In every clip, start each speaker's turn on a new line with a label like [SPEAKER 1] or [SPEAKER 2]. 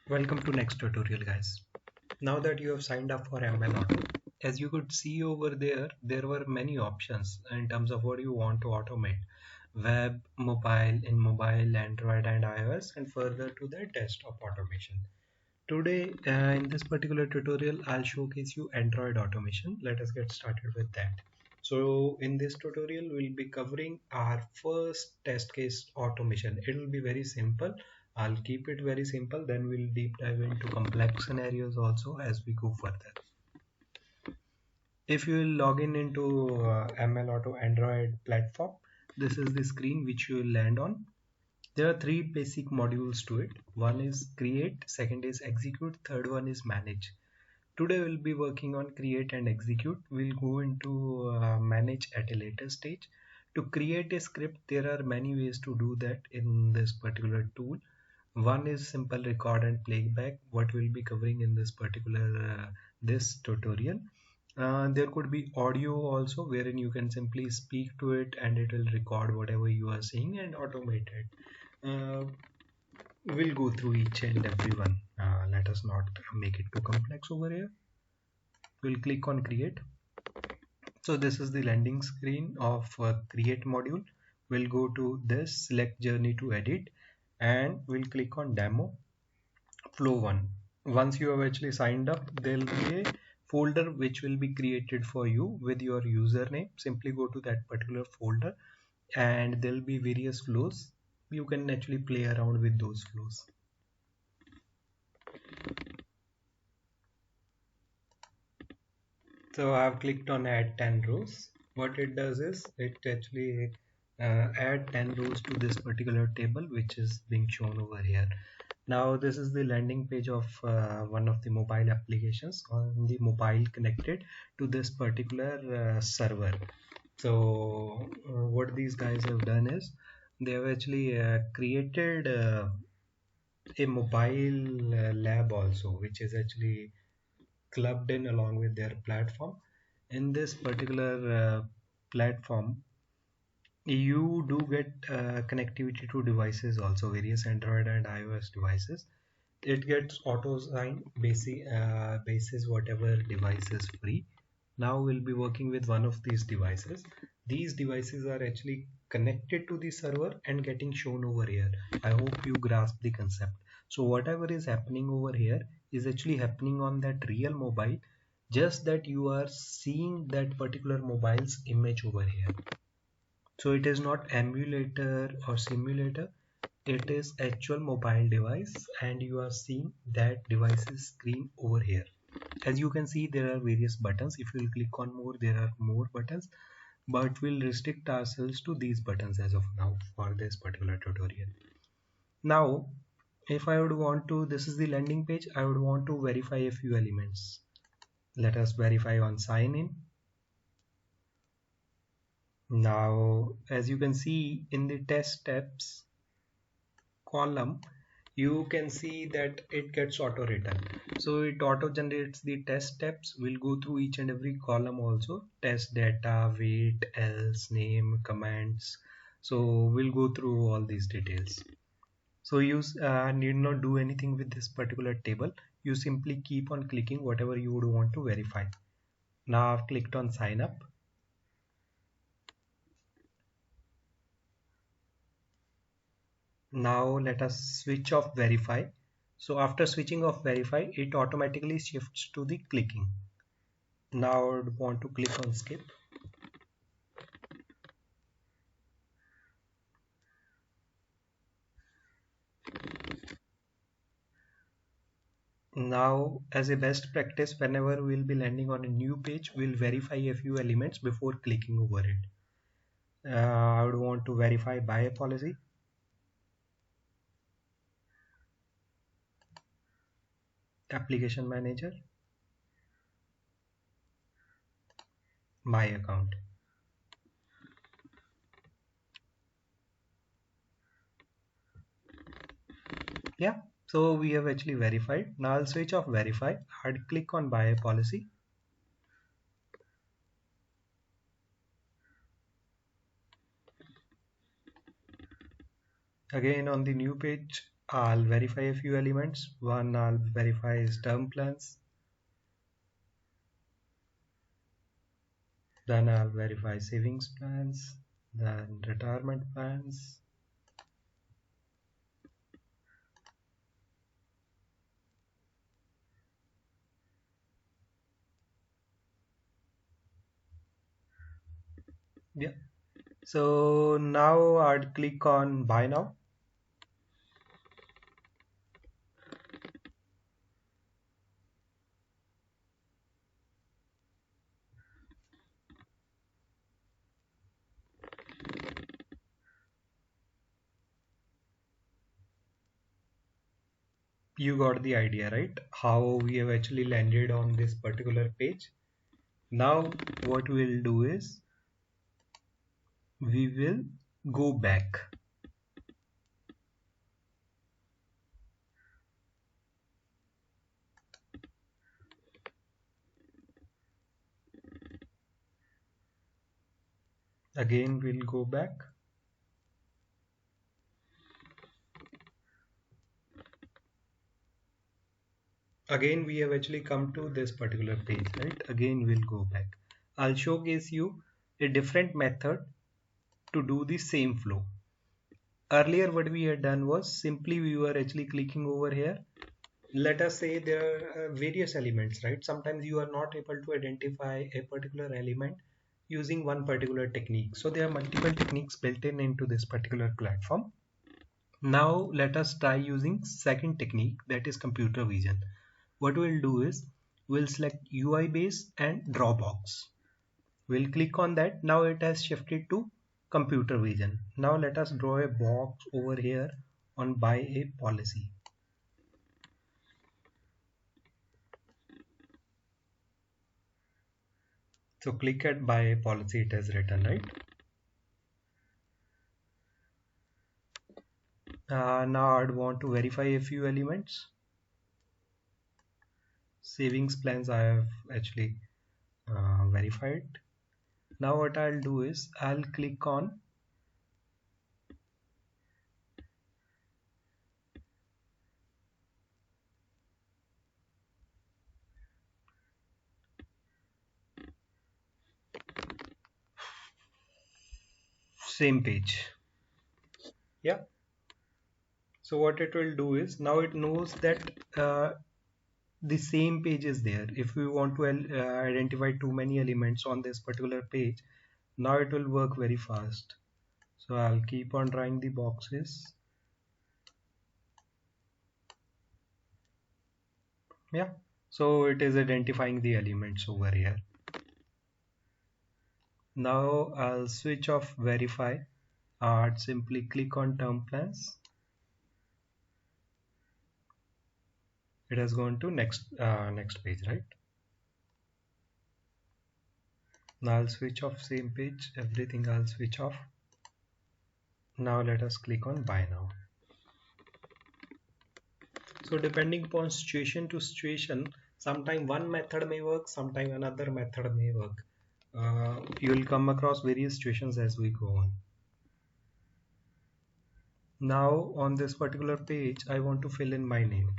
[SPEAKER 1] Welcome to next tutorial, guys. Now that you have signed up for ML Auto, as you could see over there were many options in terms of what you want to automate: web, mobile, in mobile, Android and iOS, and further to the desktop automation. Today, in this particular tutorial, I'll showcase you Android automation. Let us get started with that. So in this tutorial, we'll be covering our first test case automation. It will be very simple. I'll keep it very simple. Then we'll deep dive into complex scenarios also as we go further. If you will log in into ML Auto Android platform, this is the screen which you will land on. There are three basic modules to it. One is create, second is execute, third one is manage. Today we'll be working on create and execute. We'll go into manage at a later stage. To create a script, there are many ways to do that in this particular tool. One is simple record and playback, what we'll be covering in this particular this tutorial. There could be audio also, wherein you can simply speak to it and it will record whatever you are saying and automate it. We'll go through each and every one. Let us not make it too complex over here. We'll click on create. So this is the landing screen of create module. We'll go to this, select journey to edit, and we'll click on demo flow 1. Once you have actually signed up, there'll be a folder which will be created for you with your username. Simply go to that particular folder and there'll be various flows. You can actually play around with those flows. So I've clicked on add 10 rows. What it does is it actually add 10 rows to this particular table which is being shown over here. Now this is the landing page of one of the mobile applications on the mobile connected to this particular server. So what these guys have done is they have actually created a mobile lab also, which is actually clubbed in along with their platform. In this particular platform, you do get connectivity to devices also, various Android and iOS devices. It gets auto sign basis whatever device is free. Now we'll be working with one of these devices. These devices are actually connected to the server and getting shown over here. I hope you grasp the concept. So whatever is happening over here is actually happening on that real mobile, just that you are seeing that particular mobile's image over here. So it is not emulator or simulator, it is actual mobile device and you are seeing that device's screen over here. As you can see, there are various buttons. If you will click on more, there are more buttons, but we'll restrict ourselves to these buttons as of now for this particular tutorial. Now if I would want to, this is the landing page, I would want to verify a few elements. Let us verify on sign in. Now as you can see in the test steps column, you can see that it gets auto written. So it auto generates the test steps. We'll go through each and every column also: test data, wait, else, name, comments. So we'll go through all these details. So you need not do anything with this particular table. You simply keep on clicking whatever you would want to verify. Now I've clicked on sign up. Now let us switch off verify. So after switching off verify, it automatically shifts to the clicking. Now I would want to click on skip. Now as a best practice, whenever we'll be landing on a new page, we'll verify a few elements before clicking over it. I would want to verify buy policy, application manager, my account. Yeah, so we have actually verified. Now I'll switch off verify. I'd click on buy policy. Again on the new page, I'll verify a few elements. One I'll verify is term plans. Then I'll verify savings plans, then retirement plans. Yeah. So now I'd click on buy now. You got the idea, right? How we have actually landed on this particular page. Now what we'll do is we will go back. Again, we'll go back. Again, we have actually come to this particular page, right? Again, we'll go back. I'll showcase you a different method to do the same flow. Earlier, what we had done was simply we were actually clicking over here. Let us say there are various elements, right? Sometimes you are not able to identify a particular element using one particular technique. So there are multiple techniques built in into this particular platform. Now let us try using second technique, that is computer vision. What we'll do is we'll select UI base and draw box. We'll click on that. Now it has shifted to computer vision. Now let us draw a box over here on buy a policy. So click at buy a policy, it has written, right? Now I'd want to verify a few elements. Savings plans I have actually verified. Now what I'll do is I'll click on same page. Yeah. So what it will do is now it knows that the same page is there. If we want to identify too many elements on this particular page, now it will work very fast. So I'll keep on drawing the boxes. Yeah. So it is identifying the elements over here. Now I'll switch off verify. I'd simply click on term plans. It has gone to next page, right? Now I'll switch off same page, everything I'll switch off. Now let us click on buy now. So depending upon situation to situation, sometime one method may work, sometime another method may work. You will come across various situations as we go on. Now on this particular page, I want to fill in my name.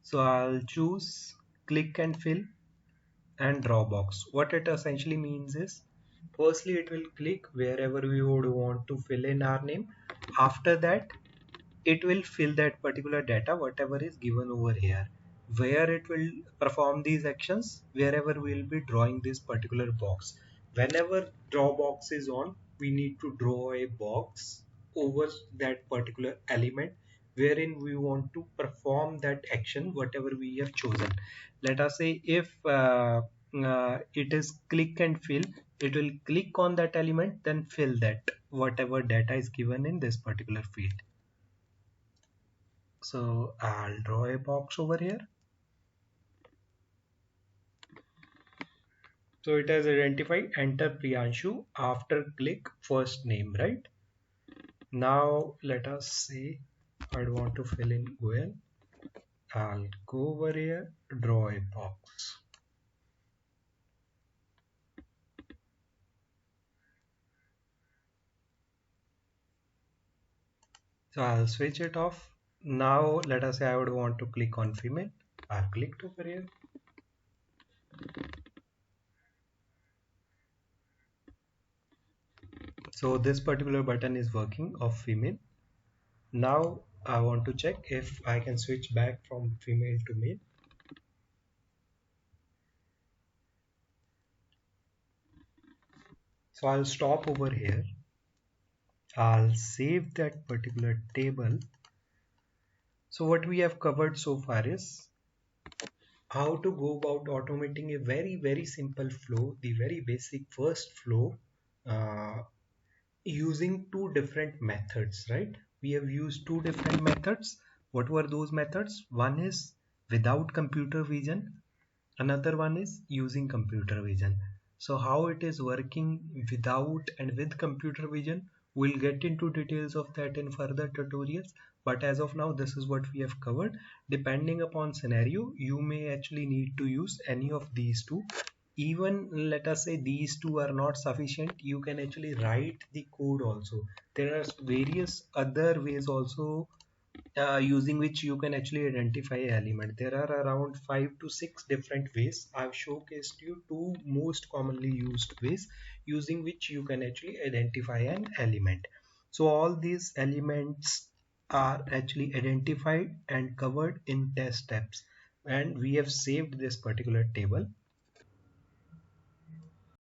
[SPEAKER 1] So I'll choose click and fill and draw box. What it essentially means is, firstly it will click wherever we would want to fill in our name. After that, it will fill that particular data whatever is given over here. Where it will perform these actions, wherever we will be drawing this particular box. Whenever draw box is on, we need to draw a box over that particular element wherein we want to perform that action whatever we have chosen. Let us say if it is click and fill, it will click on that element, then fill that whatever data is given in this particular field. So I'll draw a box over here. So it has identified enter Priyanshu after click first name, right? Now let us say I want to fill in Goel. I'll go over here, draw a box. So I'll switch it off. Now let us say I would want to click on female. I've clicked over here. So this particular button is working of female. Now I want to check if I can switch back from female to male. So I'll stop over here. I'll save that particular table. So what we have covered so far is how to go about automating a very simple flow, the very basic first flow, uh, using two different methods, right? We have used two different methods. What were those methods? One is without computer vision, another one is using computer vision. So how it is working without and with computer vision, we'll get into details of that in further tutorials, but as of now this is what we have covered. Depending upon scenario, you may actually need to use any of these two. Even let us say these two are not sufficient, you can actually write the code also. There are various other ways also, using which you can actually identify an element. There are around 5 to 6 different ways. I've showcased you two most commonly used ways using which you can actually identify an element. So all these elements are actually identified and covered in test steps, and we have saved this particular table.